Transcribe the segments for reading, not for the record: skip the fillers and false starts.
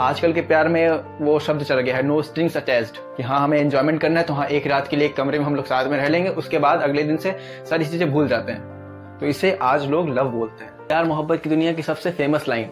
आजकल के प्यार में वो शब्द चल गया है, नो स्ट्रिंग्स अटैच्ड, कि हाँ हमें एंजॉयमेंट करना है तो हाँ एक रात के लिए एक कमरे में हम लोग साथ में रह लेंगे, उसके बाद अगले दिन से सारी चीजें भूल जाते हैं। तो इसे आज लोग लव बोलते हैं। प्यार मोहब्बत की दुनिया की सबसे फेमस लाइन,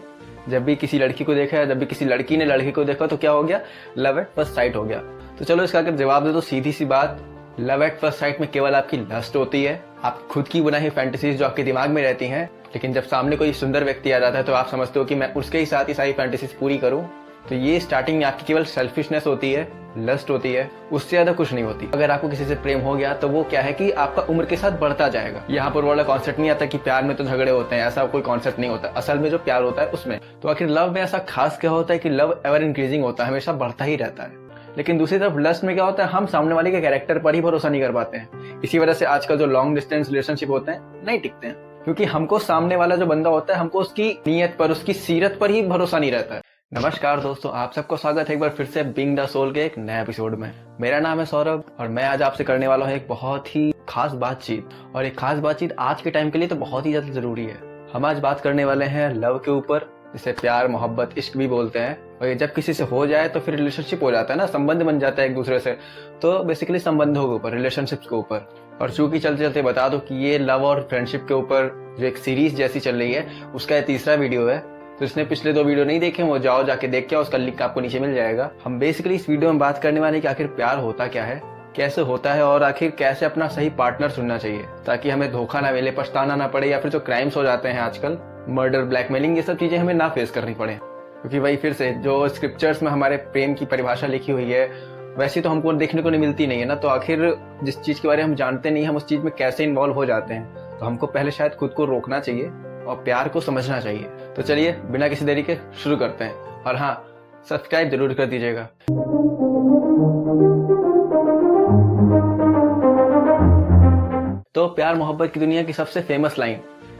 जब भी किसी लड़की को देखा है, जब भी किसी लड़की ने लड़के को देखा तो क्या हो गया, लव एट फर्स्ट साइट हो गया। तो चलो इसका अगर जवाब दे तो सीधी सी बात, लव एट फर्स्ट साइट में केवल आपकी लस्ट होती है, आप खुद की बनाई फैंटेसीज जो आपके दिमाग में रहती हैं, लेकिन जब सामने कोई सुंदर व्यक्ति आ जाता है तो आप समझते हो कि मैं उसके ही साथ ही सारी फैंटेसीज पूरी करूं। तो ये स्टार्टिंग में आपकी केवल सेल्फिशनेस होती है, लस्ट होती है, उससे ज्यादा कुछ नहीं होती। अगर आपको किसी से प्रेम हो गया तो वो क्या है कि आपका उम्र के साथ बढ़ता जाएगा। यहाँ पर वाला कॉन्सेप्ट नहीं आता कि प्यार में तो झगड़े होते हैं, ऐसा कोई कॉन्सेप्ट नहीं होता। असल में जो प्यार होता है उसमें तो आखिर लव में ऐसा खास क्या होता है कि लव एवर इंक्रीजिंग होता है, हमेशा बढ़ता ही रहता है। लेकिन दूसरी तरफ लस्ट में क्या होता है, हम सामने वाले के कैरेक्टर पर ही भरोसा नहीं कर पाते हैं। इसी वजह से आजकल जो लॉन्ग डिस्टेंस रिलेशनशिप होते हैं नहीं टिकते हैं, क्योंकि हमको सामने वाला जो बंदा होता है हमको उसकी नीयत पर, उसकी सीरत पर ही भरोसा नहीं रहता है। नमस्कार दोस्तों, आप सबको स्वागत है एक बार फिर से बिंग द सोल के एक नए एपिसोड में। मेरा नाम है सौरभ और मैं आज आपसे करने वाला हूँ एक बहुत ही खास बातचीत, और एक खास बातचीत आज के टाइम के लिए तो बहुत ही ज्यादा जरूरी है। हम आज बात करने वाले हैं लव के ऊपर, जिसे प्यार मोहब्बत इश्क भी बोलते हैं। और ये जब किसी से हो जाए तो फिर रिलेशनशिप हो जाता है ना, संबंध बन जाता है एक दूसरे से। तो बेसिकली संबंधों के ऊपर, रिलेशनशिप्स के ऊपर। और चूंकि चलते चलते बता दो कि ये लव और फ्रेंडशिप के ऊपर जो एक सीरीज जैसी चल रही है उसका ये तीसरा वीडियो है। तो इसने पिछले 2 वीडियो नहीं देखे वो जाओ जाके देख के, उसका लिंक आपको नीचे मिल जाएगा। हम बेसिकली इस वीडियो में बात करने वाले कि आखिर प्यार होता क्या है, कैसे होता है, और आखिर कैसे अपना सही पार्टनर चुनना चाहिए ताकि हमें धोखा ना मिले, पछताना ना पड़े, या फिर जो क्राइम्स हो जाते हैं आजकल, मर्डर, ब्लैकमेलिंग, ये सब चीजें हमें ना फेस करनी पड़े। क्योंकि वही फिर से जो स्क्रिप्चर्स में हमारे प्रेम की परिभाषा लिखी हुई है वैसी तो हमको देखने को नहीं मिलती नहीं है ना। तो आखिर जिस चीज के बारे में हम जानते नहीं, हम उस चीज में कैसे इन्वॉल्व हो जाते हैं। तो हमको पहले शायद खुद को रोकना चाहिए और प्यार को समझना चाहिए। तो चलिए बिना किसी देरी के शुरू करते हैं। और हाँ, सब्सक्राइब जरूर कर दीजिएगा। तो प्यार मोहब्बत की दुनिया की सबसे फेमस लाइन,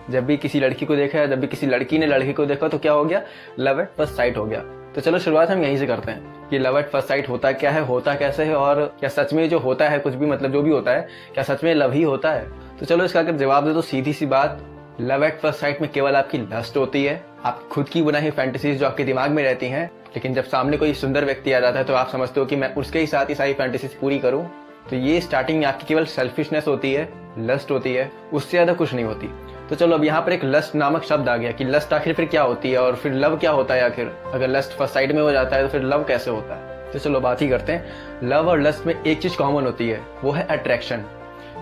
जब भी किसी लड़की को देखा है, जब भी किसी लड़की ने लड़के को देखा तो क्या हो गया, लव एट फर्स्ट साइट हो गया। तो चलो शुरुआत हम यहीं से करते हैं कि लव एट फर्स्ट साइट होता क्या है, होता कैसे है, और क्या सच में जो होता है, कुछ भी मतलब जो भी होता है, क्या सच में लव ही होता है। तो चलो इसका अगर जवाब दे तो सीधी सी बात, लव एट फर्स्ट साइट में केवल आपकी लस्ट होती है, आप खुद की बनाई फैंटेसीज जो आपके दिमाग में रहती हैं, लेकिन जब सामने कोई सुंदर व्यक्ति आ जाता है तो आप समझते हो कि मैं उसके ही साथ ही सारी फैंटेसीज पूरी करूं। तो ये स्टार्टिंग में आपकी केवल सेल्फिशनेस होती है, लस्ट होती है, उससे ज्यादा कुछ नहीं होती। तो चलो अब यहाँ पर एक लस्ट नामक शब्द आ गया कि लस्ट आखिर फिर क्या होती है और फिर लव क्या होता है। आखिर अगर लस्ट फर्स्ट साइड में हो जाता है तो फिर लव कैसे होता है। तो चलो बात ही करते हैं। लव और लस्ट में एक चीज कॉमन होती है, वो है अट्रैक्शन।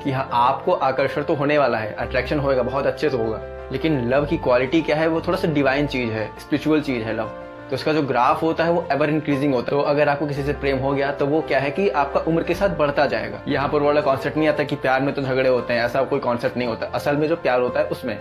कि हाँ, आपको आकर्षण तो होने वाला है, अट्रैक्शन होएगा, बहुत अच्छे से होगा, लेकिन लव की क्वालिटी क्या है, वो थोड़ा सा डिवाइन चीज है, स्पिरिचुअल चीज है लव। तो उसका जो ग्राफ होता है वो एवर इंक्रीजिंग होता है। तो अगर आपको किसी से प्रेम हो गया तो वो क्या है कि आपका उम्र के साथ बढ़ता जाएगा। यहाँ पर वाला कॉन्सेप्ट नहीं आता कि प्यार में तो झगड़े होते हैं, ऐसा कोई कॉन्सेप्ट नहीं होता। असल में जो प्यार होता है उसमें।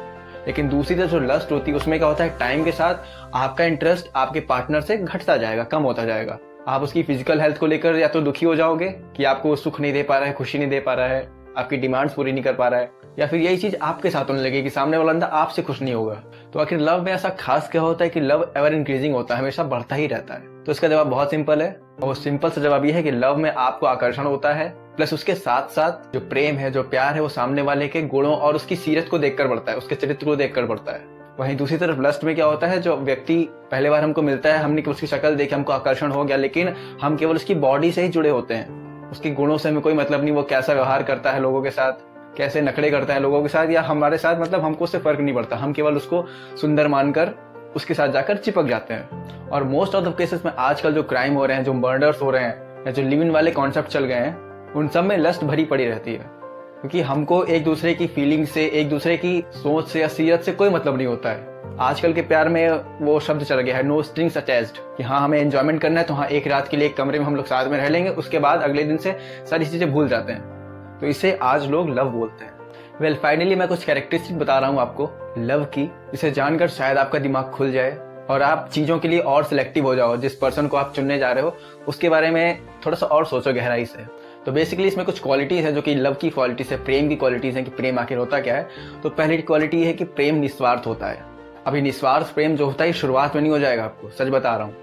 लेकिन दूसरी तरफ जो लस्ट होती है उसमें क्या होता है, टाइम के साथ आपका इंटरेस्ट आपके पार्टनर से घटता जाएगा, कम होता जाएगा। आप उसकी फिजिकल हेल्थ को लेकर या तो दुखी हो जाओगे कि आपको सुख नहीं दे पा रहा है, खुशी नहीं दे पा रहा है, आपकी डिमांड्स पूरी नहीं कर पा रहा है, या फिर यही चीज आपके साथ होने लगे कि सामने वाला बंदा आपसे खुश नहीं होगा। तो आखिर लव में ऐसा खास क्या होता है कि लव एवर इंक्रीजिंग होता है, हमेशा बढ़ता ही रहता है। तो इसका जवाब बहुत सिंपल है, और वो सिंपल सा जवाब ये है कि लव में आपको आकर्षण होता है, प्लस उसके साथ साथ जो प्रेम है, जो प्यार है, वो सामने वाले के गुणों और उसकी सीरत को देखकर बढ़ता है, उसके चरित्र को देखकर बढ़ता है। वहीं दूसरी तरफ लस्ट में क्या होता है, जो व्यक्ति पहले बार हमको मिलता है, हमने उसकी शक्ल देखी, हमको आकर्षण हो गया, लेकिन हम केवल उसकी बॉडी से ही जुड़े होते हैं, उसके गुणों से हमें कोई मतलब नहीं, वो कैसा व्यवहार करता है लोगों के साथ, कैसे नखड़े करता है लोगों के साथ या हमारे साथ, मतलब हमको उससे फर्क नहीं पड़ता। हम केवल उसको सुंदर मानकर उसके साथ जाकर चिपक जाते हैं। और मोस्ट ऑफ द केसेस में आजकल जो क्राइम हो रहे हैं, जो मर्डर्स हो रहे हैं, या जो लिव इन वाले कॉन्सेप्ट चल गए हैं, उन सब में लस्ट भरी पड़ी रहती है। क्योंकि हमको एक दूसरे की फीलिंग से, एक दूसरे की सोच से या सीरत से कोई मतलब नहीं होता है। आजकल के प्यार में वो शब्द चल गया है, नो स्ट्रिंग्स अटैच्ड, कि हाँ हमें एंजॉयमेंट करना है तो हाँ एक रात के लिए एक कमरे में हम लोग साथ में रह लेंगे, उसके बाद अगले दिन से सारी चीजें भूल जाते हैं। तो इसे आज लोग लव बोलते हैं। वेल फाइनली मैं कुछ कैरेक्टरिस्टिक बता रहा हूँ आपको लव की, इसे जानकर शायद आपका दिमाग खुल जाए और आप चीजों के लिए और सिलेक्टिव हो जाओ। जिस पर्सन को आप चुनने जा रहे हो उसके बारे में थोड़ा सा और सोचो गहराई से। तो बेसिकली इसमें कुछ क्वालिटीज है जो कि लव की क्वालिटीज है, प्रेम की क्वालिटीज है कि प्रेम आखिर होता क्या है। तो पहली क्वालिटी है कि प्रेम निस्वार्थ होता है। अभी निस्वार्थ प्रेम जो होता है शुरुआत में नहीं हो जाएगा, आपको सच बता रहा हूँ।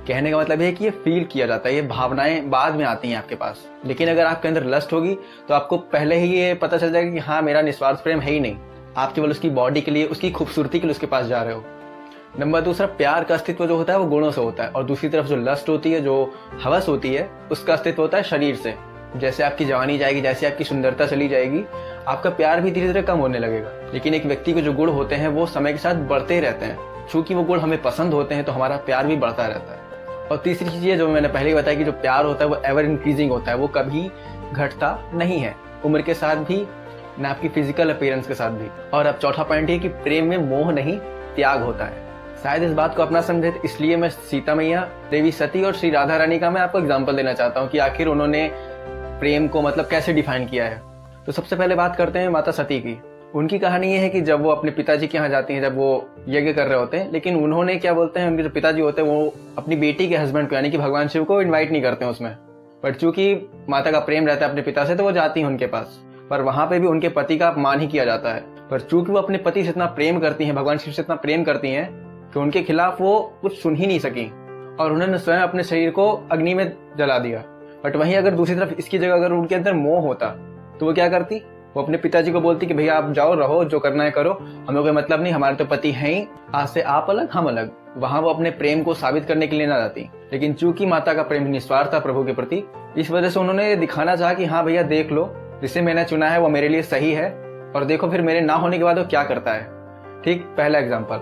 कहने का मतलब है कि ये फील किया जाता है, ये भावनाएं बाद में आती हैं आपके पास। लेकिन अगर आपके अंदर लस्ट होगी तो आपको पहले ही ये पता चल जाएगा कि हाँ मेरा निस्वार्थ प्रेम है ही नहीं, आप केवल उसकी बॉडी के लिए, उसकी खूबसूरती के लिए उसके पास जा रहे हो। नंबर दूसरा, प्यार का अस्तित्व जो होता है वो गुणों से होता है, और दूसरी तरफ जो लस्ट होती है, जो हवस होती है, उसका अस्तित्व होता है शरीर से। जैसे आपकी जवानी जाएगी, जैसे आपकी सुंदरता चली जाएगी, आपका प्यार भी धीरे धीरे कम होने लगेगा। लेकिन एक व्यक्ति के जो गुण होते हैं वो समय के साथ बढ़ते रहते हैं। चूंकि वो गुण हमें पसंद होते हैं तो हमारा प्यार भी बढ़ता रहता है। और तीसरी चीज है जो मैंने पहले ही बताया कि जो प्यार होता है वो एवर इंक्रीजिंग होता है, वो कभी घटता नहीं है, उम्र के साथ भी, ना आपकी फिजिकल अपीयरेंस के साथ भी। और अब चौथा पॉइंट है कि प्रेम में मोह नहीं, त्याग होता है। शायद इस बात को अपना समझे, इसलिए मैं सीता मैया, देवी सती और श्री राधा रानी का मैं आपको एग्जाम्पल देना चाहता हूँ कि आखिर उन्होंने प्रेम को मतलब कैसे डिफाइन किया है। तो सबसे पहले बात करते हैं माता सती की। उनकी कहानी ये है कि जब वो अपने पिताजी के यहाँ जाती हैं, जब वो यज्ञ कर रहे होते हैं, लेकिन उन्होंने क्या बोलते हैं, उनके जो पिताजी होते हैं वो अपनी बेटी के हस्बैंड को यानी कि भगवान शिव को इन्वाइट नहीं करते हैं उसमें। बट चूंकि माता का प्रेम रहता है अपने पिता से तो वो जाती हैं उनके पास, पर वहां पे भी उनके पति का अपमान ही किया जाता है। पर चूंकि वो अपने पति से इतना प्रेम करती हैं, भगवान शिव से इतना प्रेम करती हैं कि उनके खिलाफ वो कुछ सुन ही नहीं सकी और उन्होंने स्वयं अपने शरीर को अग्नि में जला दिया। बट वहीं अगर दूसरी तरफ इसकी जगह अगर उनके अंदर मोह होता तो वो क्या करती, वो अपने पिताजी को बोलती कि भैया आप जाओ, रहो, जो करना है करो, हमें कोई मतलब नहीं, हमारे तो पति हैं ही, आज से आप अलग हम अलग। वहां वो अपने प्रेम को साबित करने के लिए ना जाती। लेकिन चूंकि माता का प्रेम निस्वार्थ था प्रभु के प्रति, इस वजह से उन्होंने दिखाना चाहा कि हाँ भैया देख लो, जिसे मैंने चुना है वो मेरे लिए सही है, और देखो फिर मेरे ना होने के बाद वो क्या करता है। ठीक, पहला एग्जाम्पल।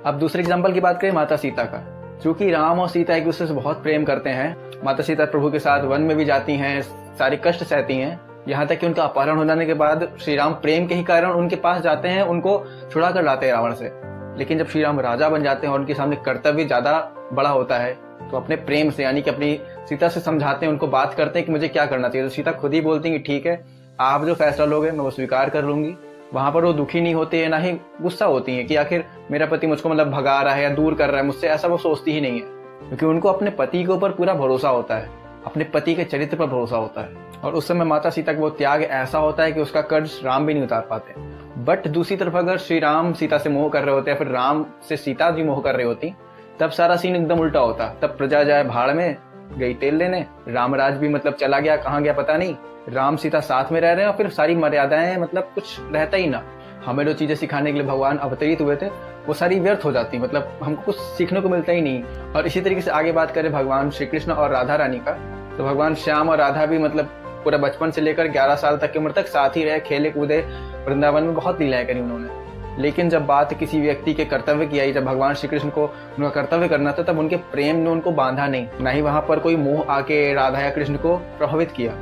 अब दूसरे एग्जाम्पल की बात करें माता सीता का। चूंकि राम और सीता एक दूसरे से बहुत प्रेम करते हैं, माता सीता प्रभु के साथ वन में भी जाती हैं, सारे कष्ट सहती हैं, यहाँ तक कि उनका अपहरण हो जाने के बाद श्री राम प्रेम के ही कारण उनके पास जाते हैं, उनको छुड़ा कर लाते हैं रावण से। लेकिन जब श्री राम राजा बन जाते हैं और उनके सामने कर्तव्य ज्यादा बड़ा होता है तो अपने प्रेम से यानी कि अपनी सीता से समझाते हैं, उनको बात करते हैं कि मुझे क्या करना चाहिए। तो सीता खुद ही बोलती हैं कि ठीक है, आप जो फैसला लोगे मैं वो स्वीकार कर लूंगी। वहां पर वो दुखी नहीं होती है, ना ही गुस्सा होती है कि आखिर मेरा पति मुझको मतलब भगा रहा है या दूर कर रहा है मुझसे, ऐसा वो सोचती ही नहीं है, क्योंकि उनको अपने पति के ऊपर पूरा भरोसा होता है, अपने पति के चरित्र पर भरोसा होता है। और उस समय माता सीता का वो त्याग ऐसा होता है कि उसका कर्ज राम भी नहीं उतार पाते। बट दूसरी तरफ अगर श्री राम सीता से मोह कर रहे होते या फिर राम से सीता भी मोह कर रही होती, तब सारा सीन एकदम उल्टा होता। तब प्रजा जाए भाड़ में, गई तेल लेने, रामराज भी मतलब चला गया, कहाँ गया पता नहीं, राम सीता साथ में रह रहे हैं और फिर सारी मर्यादाएं मतलब कुछ रहता ही ना। हमें जो चीजें सिखाने के लिए भगवान अवतरित हुए थे वो सारी व्यर्थ हो जाती, मतलब हमको कुछ सीखने को मिलता ही नहीं। और इसी तरीके से आगे बात करें भगवान श्री कृष्ण और राधा रानी का, तो भगवान श्याम और राधा भी मतलब पूरा बचपन से लेकर 11 साल तक की उम्र तक साथ ही रहे, खेले कूदे, वृंदावन में बहुत लीलाएं करी उन्होंने। लेकिन जब बात किसी व्यक्ति के कर्तव्य की आई, जब भगवान श्री कृष्ण को उनका कर्तव्य करना था, तब उनके प्रेम ने उनको बांधा नहीं, ना ही वहां पर कोई मोह आके राधा या कृष्ण को प्रभावित किया।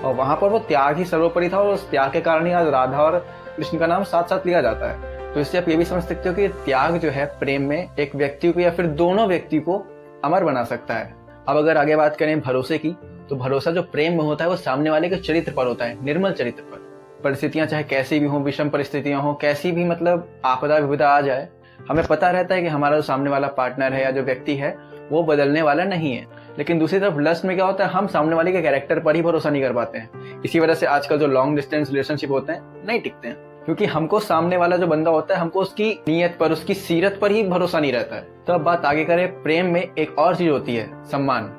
और वहां पर वो त्याग ही सर्वोपरि था और उस त्याग के कारण ही आज राधा और कृष्ण का नाम साथ साथ लिया जाता है। तो इससे आप ये भी समझ सकते हो कि त्याग जो है प्रेम में एक व्यक्ति को या फिर दोनों व्यक्ति को अमर बना सकता है। अब अगर आगे बात करें भरोसे की, तो भरोसा जो प्रेम में होता है वो सामने वाले के चरित्र पर होता है, निर्मल चरित्र पर। परिस्थितियां चाहे कैसी भी हो, विषम परिस्थितियां हो, कैसी भी मतलब आपदा विपदा आ जाए, हमें पता रहता है कि हमारा जो सामने वाला पार्टनर है या जो व्यक्ति है वो बदलने वाला नहीं है। लेकिन दूसरी तरफ लस्ट में क्या होता है, हम सामने वाले के कैरेक्टर पर ही भरोसा नहीं कर पाते हैं। इसी वजह से आजकल जो लॉन्ग डिस्टेंस रिलेशनशिप होते हैं नहीं टिकते हैं, क्योंकि हमको सामने वाला जो बंदा होता है हमको उसकी नीयत पर, उसकी सीरत पर ही भरोसा नहीं रहता है। तो अब बात आगे करें, प्रेम में एक और चीज होती है, सम्मान।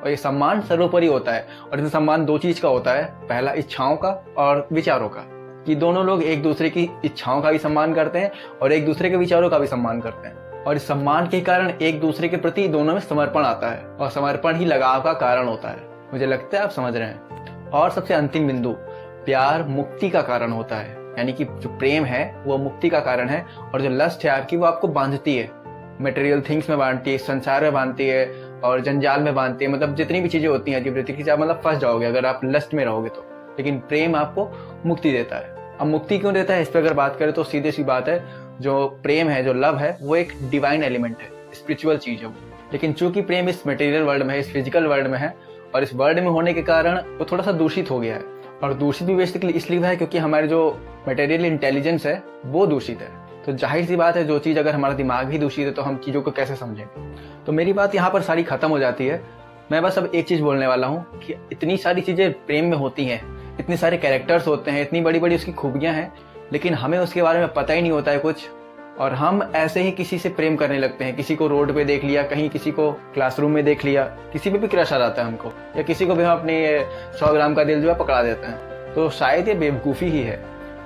और ये सम्मान सर्वोपरि होता है, और इसमें सम्मान दो चीज का होता है, पहला इच्छाओं का और विचारों का, कि दोनों लोग एक दूसरे की इच्छाओं का भी सम्मान करते हैं और एक दूसरे के विचारों का भी सम्मान करते हैं। और इस सम्मान के कारण एक दूसरे के प्रति दोनों में समर्पण आता है, और समर्पण ही लगाव का कारण होता है। मुझे लगता है आप समझ रहे हैं। और सबसे अंतिम बिंदु, प्यार मुक्ति का कारण होता है, यानी कि जो प्रेम है वो मुक्ति का कारण है, और जो लस्ट है आपकी वो आपको बांधती है, मटेरियल थिंग्स में बांधती है, संसार में बांधती है और जंजाल में बांधती है। मतलब जितनी भी चीजें होती हैं अजीब रीति की, आप मतलब फंस जाओगे अगर आप लस्ट में रहोगे तो। लेकिन प्रेम आपको मुक्ति देता है। अब मुक्ति क्यों देता है, इस पर अगर बात करें तो सीधी सी बात है, जो प्रेम है, जो लव है, वो एक डिवाइन एलिमेंट है, स्पिरिचुअल चीज है वो। लेकिन चूंकि प्रेम इस मटेरियल वर्ल्ड में है, इस फिजिकल वर्ल्ड में है, और इस वर्ल्ड में होने के कारण वो थोड़ा सा दूषित हो गया है। और दूषित भी बेसिकली इसलिए है क्योंकि हमारी जो मटेरियल इंटेलिजेंस है वो दूषित है। तो जाहिर सी बात है, जो चीज अगर हमारा दिमाग ही दूषित है तो हम चीजों को कैसे समझेंगे। तो मेरी बात यहाँ पर सारी खत्म हो जाती है। मैं बस अब एक चीज बोलने वाला हूँ कि इतनी सारी चीजें प्रेम में होती हैं, इतने सारे कैरेक्टर्स होते हैं, इतनी बड़ी बड़ी उसकी खूबियां हैं, लेकिन हमें उसके बारे में पता ही नहीं होता है कुछ। और हम ऐसे ही किसी से प्रेम करने लगते हैं, किसी को रोड पे देख लिया, कहीं किसी को क्लासरूम में देख लिया, किसी पे भी क्रश आ जाता है हमको, या किसी को भी हम अपने 100 ग्राम का दिल जो है पकड़ा देते हैं। तो शायद ये बेवकूफ़ी ही है।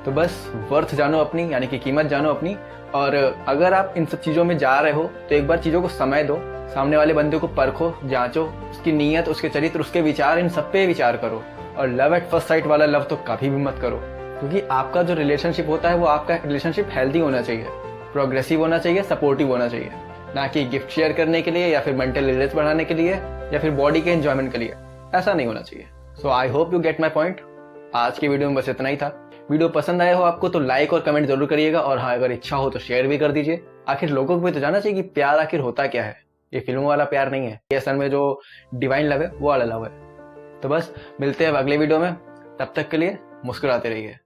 तो बस वर्थ जानो अपनी, यानी कि कीमत जानो अपनी। और अगर आप इन सब चीज़ों में जा रहे हो तो एक बार चीज़ों को समय दो, सामने वाले बंदे को परखो, जांचो, उसकी नीयत, उसके चरित्र, उसके विचार, इन सब पे विचार करो। और लव एट फर्स्ट साइट वाला लव तो कभी भी मत करो, क्योंकि आपका जो रिलेशनशिप होता है वो आपका रिलेशनशिप हेल्दी होना चाहिए, प्रोग्रेसिव होना चाहिए, सपोर्टिव होना चाहिए, ना कि गिफ्ट शेयर करने के लिए या फिर मेंटल इलनेस बढ़ाने के लिए या फिर बॉडी के एंजॉयमेंट के लिए। ऐसा नहीं होना चाहिए। So I hope you get my point. आज की वीडियो में बस इतना ही था। वीडियो पसंद आया हो आपको तो लाइक और कमेंट जरूर करिएगा, और हाँ, अगर इच्छा हो तो शेयर भी कर दीजिए। आखिर लोगों को भी तो जानना चाहिए कि प्यार आखिर होता क्या है। ये फिल्मों वाला प्यार नहीं है, ये असल में जो डिवाइन लव है वो वाला लव है। तो बस मिलते हैं अब अगले वीडियो में, तब तक के लिए मुस्कुराते रहिए।